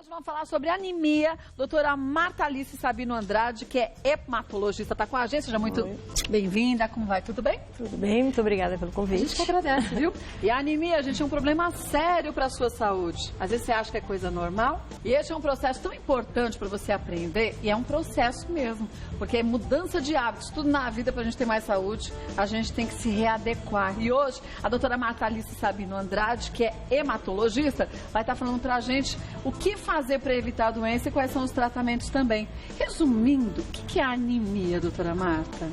Hoje vamos falar sobre anemia. Doutora Marta Alice Sabino Andrade, que é hematologista, está com a gente. Seja muito bem-vinda. Como vai? Tudo bem? Tudo bem, muito obrigada pelo convite. A gente que agradece, viu? E a anemia, gente, é um problema sério para a sua saúde. Às vezes você acha que é coisa normal. E esse é um processo tão importante para você aprender. E é um processo mesmo. Porque é mudança de hábitos. Tudo na vida, para a gente ter mais saúde, a gente tem que se readequar. E hoje, a doutora Marta Alice Sabino Andrade, que é hematologista, vai estar falando para a gente o que fazer para evitar a doença e quais são os tratamentos também. Resumindo, o que é a anemia, doutora Marta?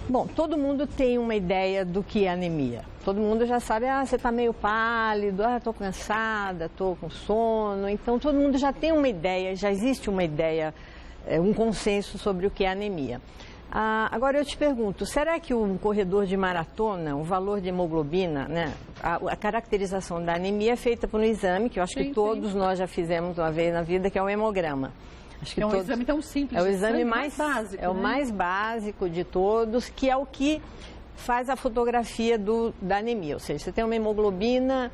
Bom, todo mundo tem uma ideia do que é anemia. Todo mundo já sabe, você está meio pálido, estou cansada, estou com sono. Então, todo mundo já tem uma ideia, já existe uma ideia, um consenso sobre o que é anemia. Agora eu te pergunto, será que um corredor de maratona, o valor de hemoglobina, né, a caracterização da anemia é feita por um exame, que eu acho que todos nós já fizemos uma vez na vida, que é o hemograma. Acho que é um exame tão simples. É o exame mais básico. É o mais básico de todos, que é o que faz a fotografia da anemia, ou seja, você tem uma hemoglobina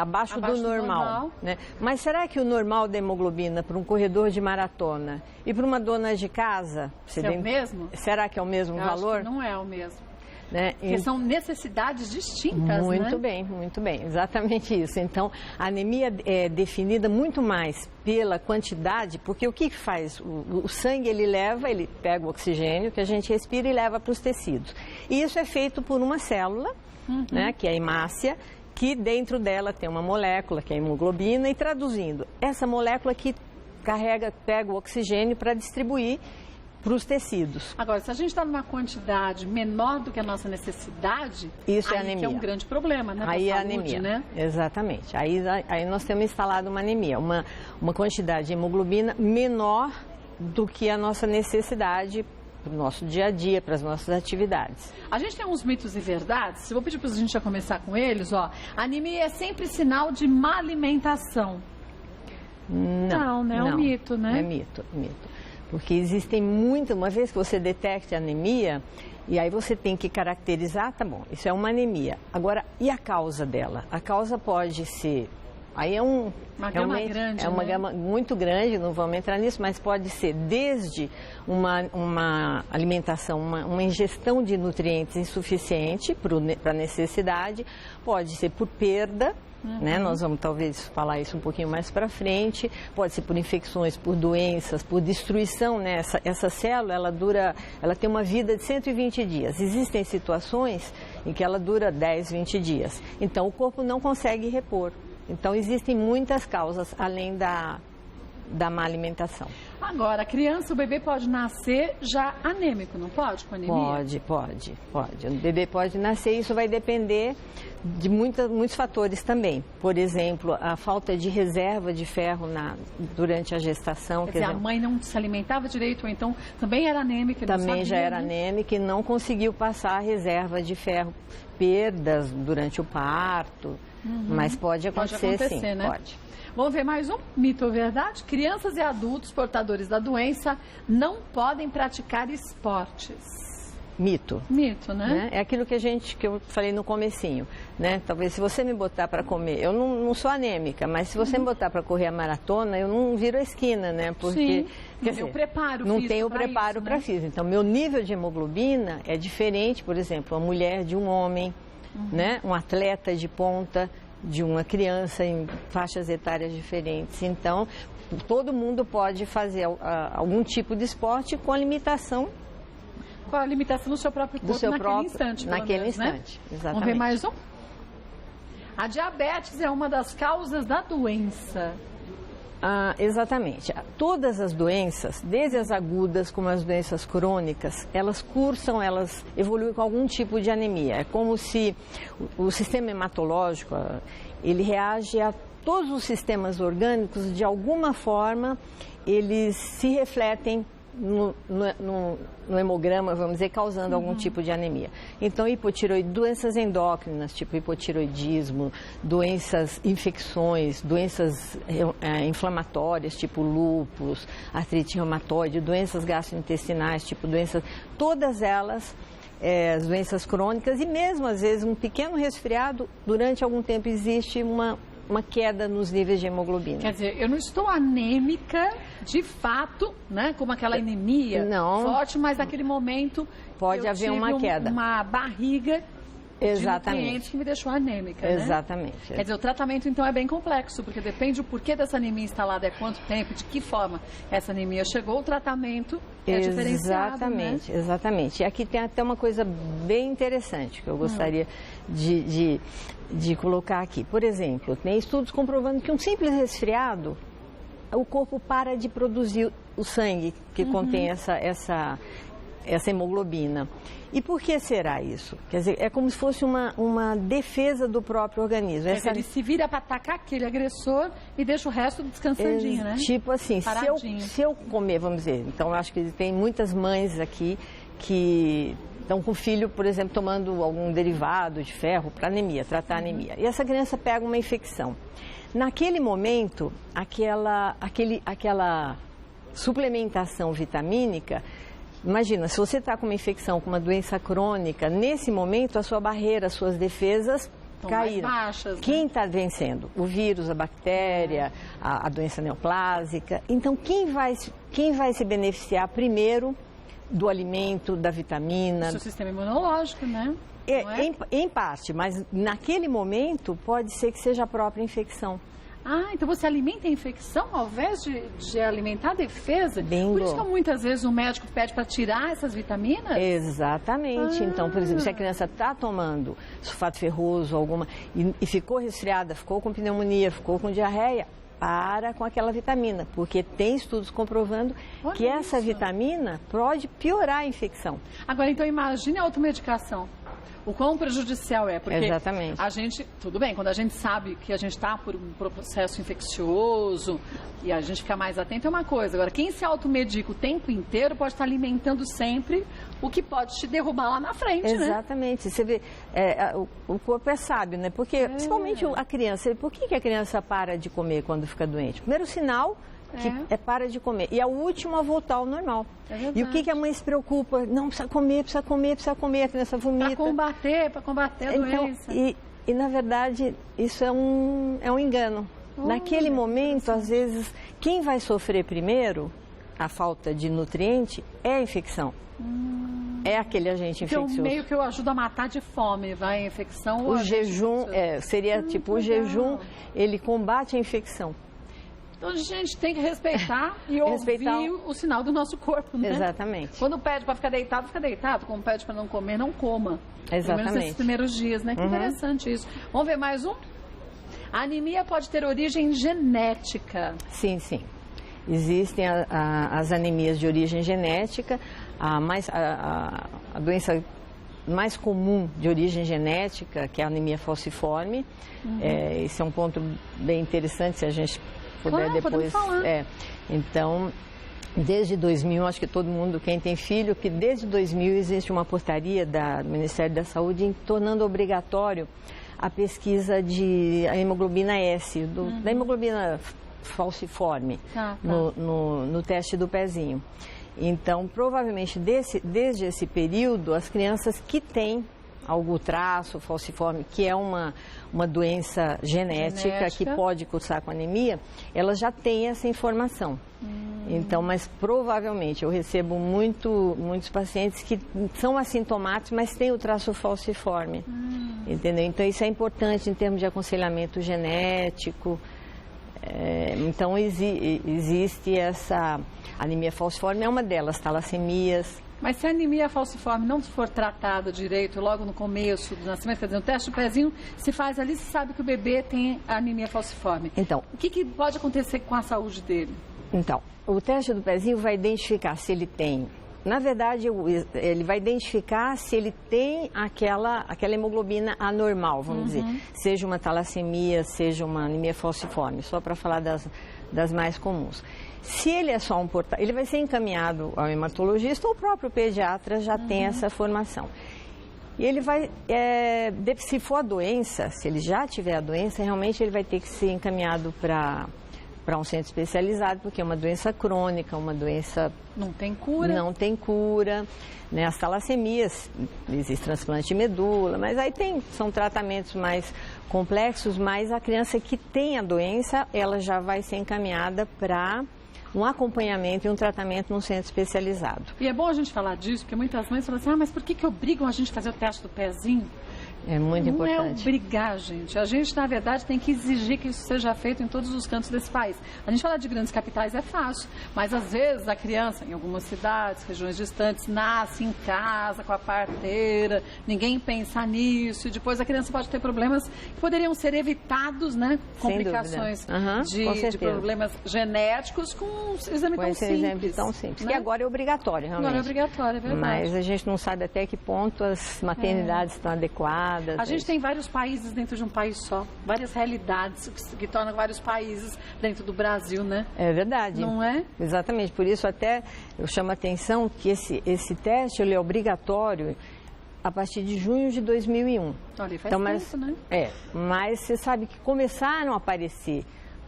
abaixo do normal. Né? Mas será que o normal da hemoglobina para um corredor de maratona e para uma dona de casa... É o mesmo? Será que é o mesmo valor? Acho que não é o mesmo. Né? Porque são necessidades distintas, muito bem, exatamente isso. Então, a anemia é definida muito mais pela quantidade, porque o que faz? O sangue, ele pega o oxigênio que a gente respira e leva para os tecidos. E isso é feito por uma célula, né, que é a hemácia, que dentro dela tem uma molécula, que é a hemoglobina, e traduzindo, essa molécula que pega o oxigênio para distribuir para os tecidos. Agora, se a gente está numa quantidade menor do que a nossa necessidade, isso é anemia. Que é um grande problema, né? Aí é anemia, né? Exatamente. Aí nós temos instalado uma anemia, uma quantidade de hemoglobina menor do que a nossa necessidade para o nosso dia a dia, para as nossas atividades. A gente tem uns mitos e verdades, eu vou pedir para a gente já começar com eles, ó. Anemia é sempre sinal de má alimentação. Não, né? É um mito, né? É mito. Porque existem uma vez que você detecta anemia, e aí você tem que caracterizar, tá bom, isso é uma anemia. Agora, e a causa dela? A causa pode ser, aí uma gama grande, uma gama muito grande, não vamos entrar nisso, mas pode ser desde uma alimentação, uma ingestão de nutrientes insuficiente para a necessidade, pode ser por perda, né? Nós vamos talvez falar isso um pouquinho mais para frente, pode ser por infecções, por doenças, por destruição, né? Essa célula, ela tem uma vida de 120 dias. Existem situações em que ela dura 10, 20 dias. Então, o corpo não consegue repor. Então, existem muitas causas, além da má alimentação. Agora, a criança, o bebê pode nascer já anêmico, não pode, com anemia? Pode. O bebê pode nascer, isso vai depender de muitos fatores também. Por exemplo, a falta de reserva de ferro durante a gestação. Quer dizer, a mãe não se alimentava direito, ou então também era anêmica, não também sabia, já era anêmica e não conseguiu passar a reserva de ferro. Perdas durante o parto, mas pode acontecer sim, né? Pode. Vamos ver mais um mito ou verdade? Crianças e adultos portadores da doença não podem praticar esportes. Mito. Mito, né? É aquilo que eu falei no comecinho, né? Talvez se você me botar para comer, eu não sou anêmica, mas se você me botar para correr a maratona, eu não viro a esquina, né? Porque não tem o preparo não físico. Tem o preparo para físico. Então, meu nível de hemoglobina é diferente, por exemplo, uma mulher de um homem, né? Um atleta de ponta, de uma criança em faixas etárias diferentes. Então, todo mundo pode fazer algum tipo de esporte com a limitação. Com a limitação do seu próprio corpo naquele instante. Né? Exatamente. Vamos ver mais um? A diabetes é uma das causas da doença. Exatamente. Todas as doenças, desde as agudas como as doenças crônicas, elas cursam, elas evoluem com algum tipo de anemia. É como se o sistema hematológico, ele reage a todos os sistemas orgânicos, de alguma forma, eles se refletem no hemograma, vamos dizer, causando algum tipo de anemia. Então, doenças endócrinas, tipo hipotiroidismo, infecções, doenças inflamatórias, tipo lúpus, artrite reumatoide, doenças gastrointestinais, tipo todas elas, as doenças crônicas e mesmo, às vezes, um pequeno resfriado, durante algum tempo existe uma queda nos níveis de hemoglobina. Quer dizer, eu não estou anêmica, de fato, né? Como aquela anemia forte, mas naquele momento pode haver uma queda. Uma barriga de nutrientes que me deixou anêmica, né? Exatamente. Quer dizer, o tratamento então é bem complexo, porque depende do porquê dessa anemia instalada, é quanto tempo, de que forma essa anemia chegou, o tratamento é diferenciado, Exatamente, né? Exatamente. E aqui tem até uma coisa bem interessante que eu gostaria de colocar aqui. Por exemplo, tem estudos comprovando que um simples resfriado, o corpo para de produzir o sangue que contém essa hemoglobina. E por que será isso? Quer dizer, é como se fosse uma defesa do próprio organismo. Ele se vira para atacar aquele agressor e deixa o resto descansadinho, né? Tipo assim, se eu comer, vamos dizer, então eu acho que tem muitas mães aqui que estão com o filho, por exemplo, tomando algum derivado de ferro para anemia, tratar anemia. E essa criança pega uma infecção. Naquele momento, aquela suplementação vitamínica, imagina, se você está com uma infecção, com uma doença crônica, nesse momento a sua barreira, as suas defesas caíram. Mais baixas, né? Quem está vencendo? O vírus, a bactéria, a doença neoplásica. Então, quem vai se beneficiar primeiro do alimento, da vitamina? O seu sistema imunológico, né? Em parte, mas naquele momento pode ser que seja a própria infecção. Ah, então você alimenta a infecção ao invés de alimentar a defesa? Bingo. Por isso que muitas vezes o médico pede para tirar essas vitaminas? Exatamente. Então, por exemplo, se a criança está tomando sulfato ferroso alguma e ficou resfriada, ficou com pneumonia, ficou com diarreia, para com aquela vitamina, porque tem estudos comprovando que essa vitamina pode piorar a infecção. Agora, então, imagine a automedicação. O quão prejudicial é, porque Exatamente. A gente, tudo bem, quando a gente sabe que a gente está por um processo infeccioso e a gente fica mais atento é uma coisa. Agora, quem se automedica o tempo inteiro pode estar alimentando sempre o que pode te derrubar lá na frente, Exatamente. Né? Você vê, o corpo é sábio, né? Porque, principalmente a criança, por que a criança para de comer quando fica doente? Primeiro sinal que para de comer. E é o último a voltar ao normal. E o que a mãe se preocupa? Não, precisa comer, a criança vomita. Para combater a doença. E na verdade, isso é um engano. Naquele momento, às vezes, quem vai sofrer primeiro a falta de nutriente é a infecção. É aquele agente infeccioso. Então, meio que eu ajudo a matar de fome, vai a infecção. O jejum, seria tipo, o jejum, ele combate a infecção. Então a gente tem que respeitar e ouvir o sinal do nosso corpo, né? Exatamente. Quando pede para ficar deitado, fica deitado. Quando pede para não comer, não coma. Exatamente. Pelo menos nesses primeiros dias, né? Que interessante isso. Vamos ver mais um? A anemia pode ter origem genética. Sim, sim. Existem as anemias de origem genética. A doença mais comum de origem genética, que é a anemia falciforme. Esse é um ponto bem interessante, se a gente puder depois. Então, desde 2000, acho que todo mundo, quem tem filho, que desde 2000 existe uma portaria do Ministério da Saúde tornando obrigatório a pesquisa de hemoglobina S, da hemoglobina falciforme, no teste do pezinho. Então, provavelmente, desde esse período, as crianças que têm algum traço falciforme, que é uma doença genética que pode cursar com anemia, elas já têm essa informação. Então, mas provavelmente eu recebo muitos pacientes que são assintomáticos, mas têm o traço falciforme. Entendeu? Então, isso é importante em termos de aconselhamento genético. Então, existe essa anemia falciforme, é uma delas, talassemias. Mas se a anemia falciforme não for tratada direito logo no começo do nascimento, quer dizer, o teste do pezinho se faz ali, se sabe que o bebê tem anemia falciforme. Então, o que pode acontecer com a saúde dele? Então, o teste do pezinho vai identificar se ele tem... Na verdade, ele vai identificar se ele tem aquela hemoglobina anormal, vamos dizer. Seja uma talassemia, seja uma anemia falciforme, só para falar das mais comuns. Se ele é só ele vai ser encaminhado ao hematologista ou o próprio pediatra já tem essa formação. E ele vai, se for a doença, se ele já tiver a doença, realmente ele vai ter que ser encaminhado para para um centro especializado, porque é uma doença crônica, uma doença... Não tem cura. Não tem cura, né? As talassemias, existe transplante de medula, mas aí são tratamentos mais complexos, mas a criança que tem a doença, ela já vai ser encaminhada para um acompanhamento e um tratamento num centro especializado. E é bom a gente falar disso, porque muitas mães falam assim, mas por que obrigam a gente a fazer o teste do pezinho? É muito importante. Não é obrigar, gente. A gente, na verdade, tem que exigir que isso seja feito em todos os cantos desse país. A gente falar de grandes capitais é fácil, mas às vezes a criança, em algumas cidades, regiões distantes, nasce em casa com a parteira, ninguém pensa nisso, e depois a criança pode ter problemas que poderiam ser evitados, né? Complicações de problemas genéticos com um exame tão simples. Tão simples. Né? Que agora é obrigatório, realmente. Agora é obrigatório, é verdade. Mas a gente não sabe até que ponto as maternidades estão adequadas. A gente tem vários países dentro de um país só, várias realidades que tornam vários países dentro do Brasil, né? É verdade. Não é? Exatamente, por isso até eu chamo a atenção que esse teste ele é obrigatório a partir de junho de 2001. Olha, faz tempo, né? Mas você sabe que começaram a aparecer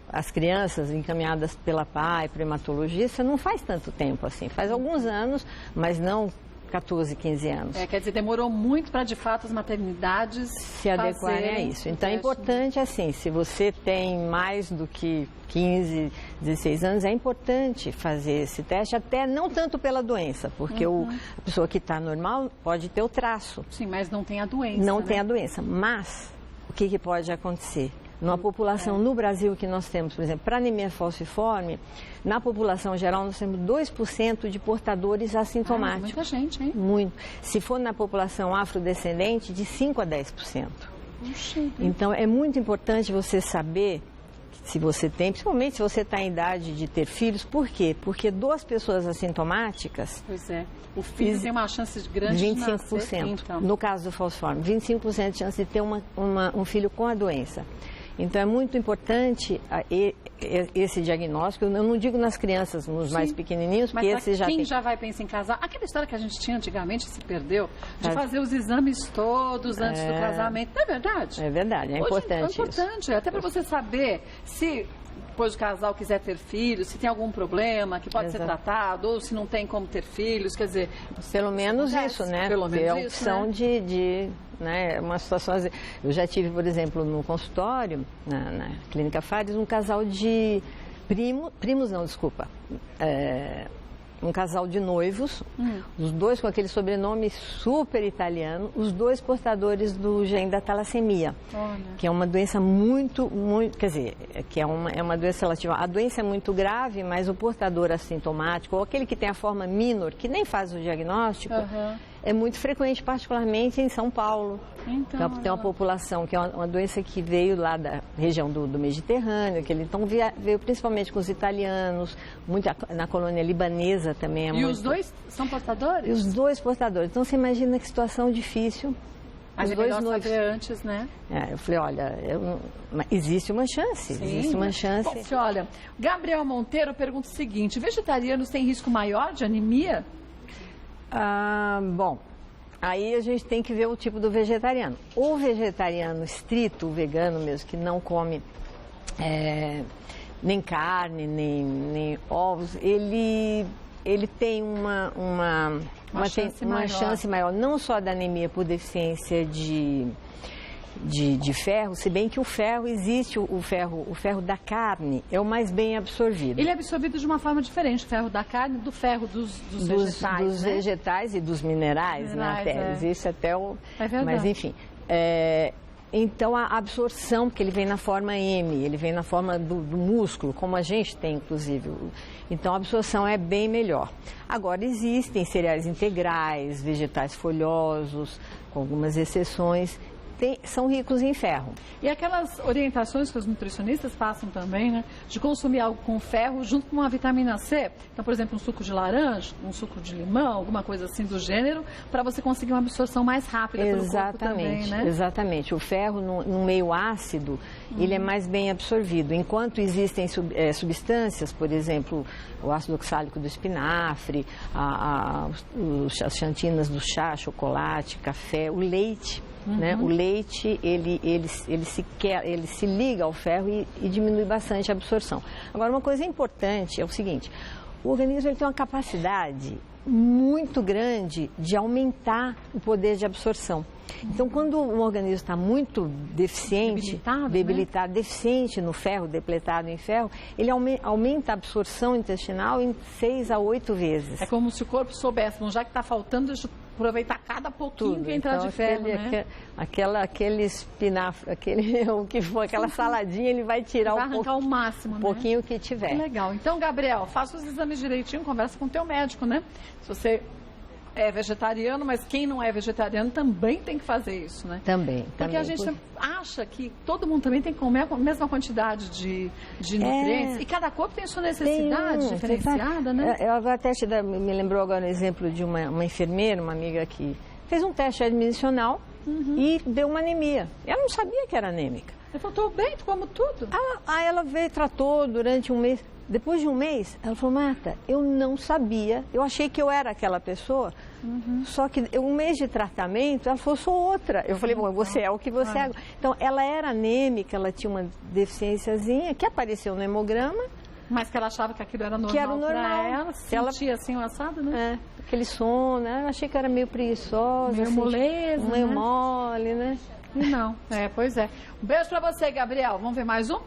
as crianças encaminhadas pela PAI, para o hematologista, não faz tanto tempo assim, faz alguns anos, mas não 14, 15 anos. Quer dizer, demorou muito para, de fato, as maternidades se adequarem a isso. Então, é importante, assim, se você tem mais do que 15, 16 anos, é importante fazer esse teste, até não tanto pela doença, porque a pessoa que está normal pode ter o traço. Sim, mas não tem a doença, Não tem a doença, mas o que pode acontecer? Numa população no Brasil que nós temos, por exemplo, para anemia falciforme, na população geral nós temos 2% de portadores assintomáticos. Muita gente, hein? Muito. Se for na população afrodescendente, de 5% a 10%. Então é muito importante você saber se você tem, principalmente se você está em idade de ter filhos. Por quê? Porque 2 pessoas assintomáticas... Pois é. O filho tem uma chance grande 25%, de nascer. Então. No caso do falciforme, 25% de chance de ter um filho com a doença. Então, é muito importante esse diagnóstico. Eu não digo nas crianças, nos mais pequenininhos, porque esse já quem já vai pensar em casar, aquela história que a gente tinha antigamente, se perdeu, de fazer os exames todos antes do casamento. Não é verdade? É verdade, é importante isso. É importante, até para você saber se... depois o casal quiser ter filhos, se tem algum problema que pode ser tratado, ou se não tem como ter filhos, quer dizer... Pelo menos isso, né? Pelo menos a opção de né, uma situação... Eu já tive, por exemplo, no consultório, na Clínica Fares, um casal de um casal de noivos, os dois com aquele sobrenome super italiano, os dois portadores do gene da talassemia, que é uma doença muito, quer dizer, que é uma doença relativa. A doença é muito grave, mas o portador assintomático, ou aquele que tem a forma minor, que nem faz o diagnóstico, é muito frequente, particularmente em São Paulo. Então tem uma população que é uma doença que veio lá da região do Mediterrâneo, que então veio principalmente com os italianos, muito na colônia libanesa também. E os dois são portadores? E os dois portadores. Então você imagina que situação difícil. Mas é melhor saber antes, né? Eu falei, olha, existe uma chance, existe uma chance. Bom, olha, Gabriel Monteiro pergunta o seguinte, vegetarianos têm risco maior de anemia? Bom, aí a gente tem que ver o tipo do vegetariano. O vegetariano estrito, o vegano mesmo, que não come nem carne, nem ovos, ele tem uma chance maior, não só da anemia por deficiência de ferro, se bem que o ferro existe, o ferro da carne é o mais bem absorvido. Ele é absorvido de uma forma diferente, o ferro da carne do ferro dos vegetais, dos vegetais e dos minerais, né, até. Existe até o... É verdade. Mas enfim, então a absorção, porque ele vem na forma M, ele vem na forma do músculo, como a gente tem, inclusive. Então a absorção é bem melhor. Agora existem cereais integrais, vegetais folhosos, com algumas exceções, são ricos em ferro. E aquelas orientações que os nutricionistas passam também, né? De consumir algo com ferro junto com uma vitamina C. Então, por exemplo, um suco de laranja, um suco de limão, alguma coisa assim do gênero, para você conseguir uma absorção mais rápida pelo corpo também, né? Exatamente. O ferro, no meio ácido, ele é mais bem absorvido. Enquanto existem substâncias, por exemplo, o ácido oxálico do espinafre, as xantinas do chá, chocolate, café, o leite, né? O leite, ele se liga ao ferro e diminui bastante a absorção. Agora, uma coisa importante é o seguinte, o organismo ele tem uma capacidade muito grande de aumentar o poder de absorção. Então, quando um organismo está muito deficiente, debilitado, deficiente no ferro, depletado em ferro, ele aumenta a absorção intestinal em 6 a 8 vezes. É como se o corpo soubesse, bom, já que está faltando, deixa eu aproveitar cada pouquinho que entrar de ferro, né? Aquele espinafre, o que for, aquela saladinha, ele vai tirar vai arrancar o máximo, um pouquinho que tiver. Que legal. Então, Gabriel, faça os exames direitinho, conversa com o teu médico, né? Se você é vegetariano, mas quem não é vegetariano também tem que fazer isso, né? Também. Porque a gente acha que todo mundo também tem que comer a mesma quantidade de nutrientes. E cada corpo tem sua necessidade diferenciada, né? Eu até me lembrou agora o exemplo de uma enfermeira, uma amiga que fez um teste admissional e deu uma anemia. Ela não sabia que era anêmica. Ela falou, tô bem, tu como tudo. Aí ela veio e tratou durante um mês. Depois de um mês, ela falou, Marta, eu não sabia, eu achei que eu era aquela pessoa, só que um mês de tratamento, ela falou, sou outra. Eu falei, bom, você é o que você é. Então, ela era anêmica, ela tinha uma deficiênciazinha que apareceu no hemograma. Mas que ela achava que aquilo era normal pra ela, sentia assim o assado, né? Aquele sono, né? Eu achei que era meio preguiçosa. Meio moleza, meio mole, né? Não, pois é. Um beijo pra você, Gabriel. Vamos ver mais um?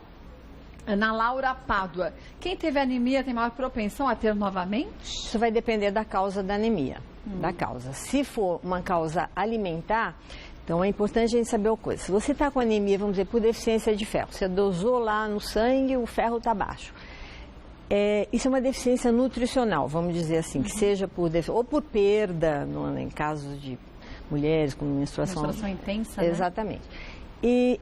Ana Laura Pádua. Quem teve anemia tem maior propensão a ter novamente? Isso vai depender da causa da anemia, da causa. Se for uma causa alimentar, então é importante a gente saber uma coisa. Se você está com anemia, vamos dizer, por deficiência de ferro, você dosou lá no sangue, o ferro está baixo. Isso é uma deficiência nutricional, vamos dizer assim, que seja ou por perda, em casos de mulheres com menstruação intensa, exatamente.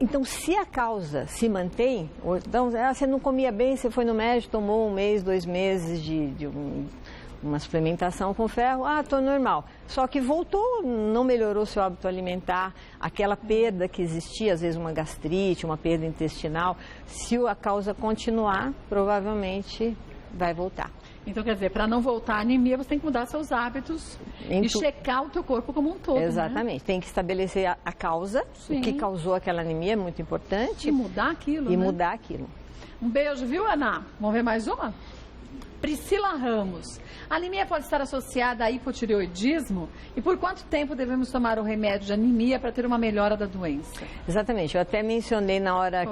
Então, se a causa se mantém, então, você não comia bem, você foi no médico, tomou 1 mês, 2 meses de uma suplementação com ferro, estou normal. Só que voltou, não melhorou seu hábito alimentar, aquela perda que existia, às vezes uma gastrite, uma perda intestinal, se a causa continuar, provavelmente vai voltar. Então, quer dizer, para não voltar a anemia, você tem que mudar seus hábitos e checar o teu corpo como um todo. Exatamente. Né? Tem que estabelecer a causa, o que causou aquela anemia, é muito importante. E mudar aquilo, mudar aquilo. Um beijo, viu, Ana? Vamos ver mais uma? Priscila Ramos. A anemia pode estar associada a hipotireoidismo? E por quanto tempo devemos tomar o remédio de anemia para ter uma melhora da doença? Exatamente. Eu até mencionei na hora,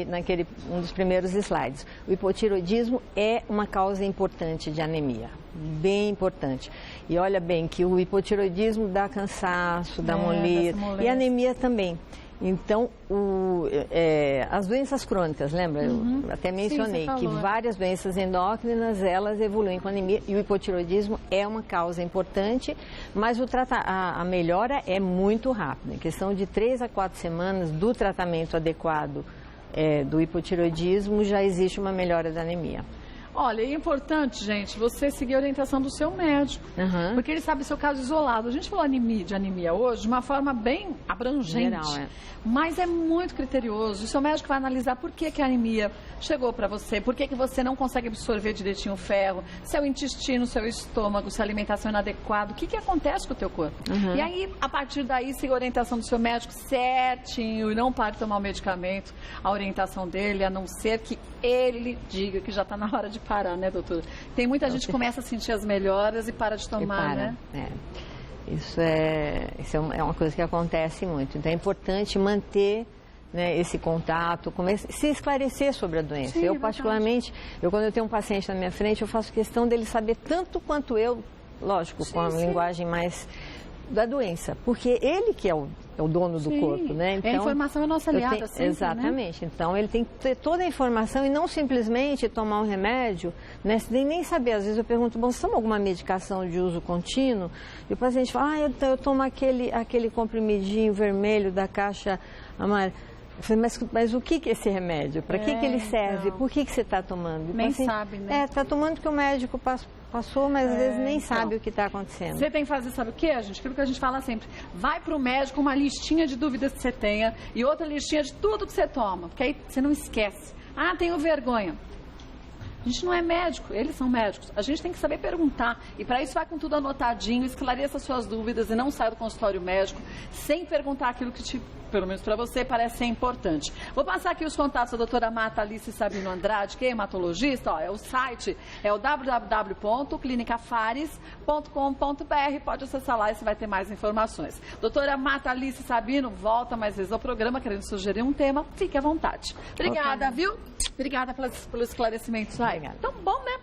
naquele um dos primeiros slides. O hipotireoidismo é uma causa importante de anemia. Bem importante. E olha bem que o hipotireoidismo dá cansaço, dá moleza. E a anemia também. Então, as doenças crônicas, lembra? Eu até mencionei que várias doenças endócrinas, elas evoluem com anemia e o hipotireoidismo é uma causa importante, mas a melhora é muito rápida. Em questão de 3 a 4 semanas do tratamento adequado do hipotireoidismo, já existe uma melhora da anemia. Olha, é importante, gente, você seguir a orientação do seu médico, porque ele sabe o seu caso isolado. A gente falou de anemia hoje de uma forma bem abrangente, geral, mas é muito criterioso. O seu médico vai analisar por que a anemia chegou para você, por que você não consegue absorver direitinho o ferro, seu intestino, seu estômago, sua alimentação inadequada, o que acontece com o teu corpo. E aí, a partir daí, siga a orientação do seu médico certinho e não pare de tomar o medicamento, a orientação dele, a não ser que ele diga que já está na hora de parar, né, doutora? Tem muita gente que começa a sentir as melhoras e para de tomar, né? Isso é uma coisa que acontece muito. Então é importante manter, né, esse contato, se esclarecer sobre a doença. Eu, particularmente, quando eu tenho um paciente na minha frente, eu faço questão dele saber tanto quanto eu, lógico, com a linguagem mais da doença, porque ele que é o dono do corpo, né? Então, a informação é nossa aliada, sempre, exatamente. Né? Então, ele tem que ter toda a informação e não simplesmente tomar um remédio, né? Nem saber. Às vezes eu pergunto, bom, você toma alguma medicação de uso contínuo? E o paciente fala, eu tomo aquele comprimidinho vermelho da caixa amarela. Eu falei, mas o que é esse remédio? Para que ele serve? Por que você está tomando? Nem sabe, né? Está tomando que o médico passou, mas às vezes nem sabe o que está acontecendo. Você tem que fazer, sabe o que, gente? Aquilo que a gente fala sempre. Vai para o médico uma listinha de dúvidas que você tenha e outra listinha de tudo que você toma. Porque aí você não esquece. Tenho vergonha. A gente não é médico, eles são médicos. A gente tem que saber perguntar. E para isso vai com tudo anotadinho, esclareça suas dúvidas e não saia do consultório médico sem perguntar aquilo que pelo menos para você, parece ser importante. Vou passar aqui os contatos da doutora Marta Alice Sabino Andrade, que é hematologista. Ó, o site é o www.clinicafares.com.br. Pode acessar lá e você vai ter mais informações. Doutora Marta Alice Sabino, volta mais vezes ao programa, querendo sugerir um tema. Fique à vontade. Obrigada, viu? Obrigada pelo esclarecimento. Obrigada. Tão bom, né?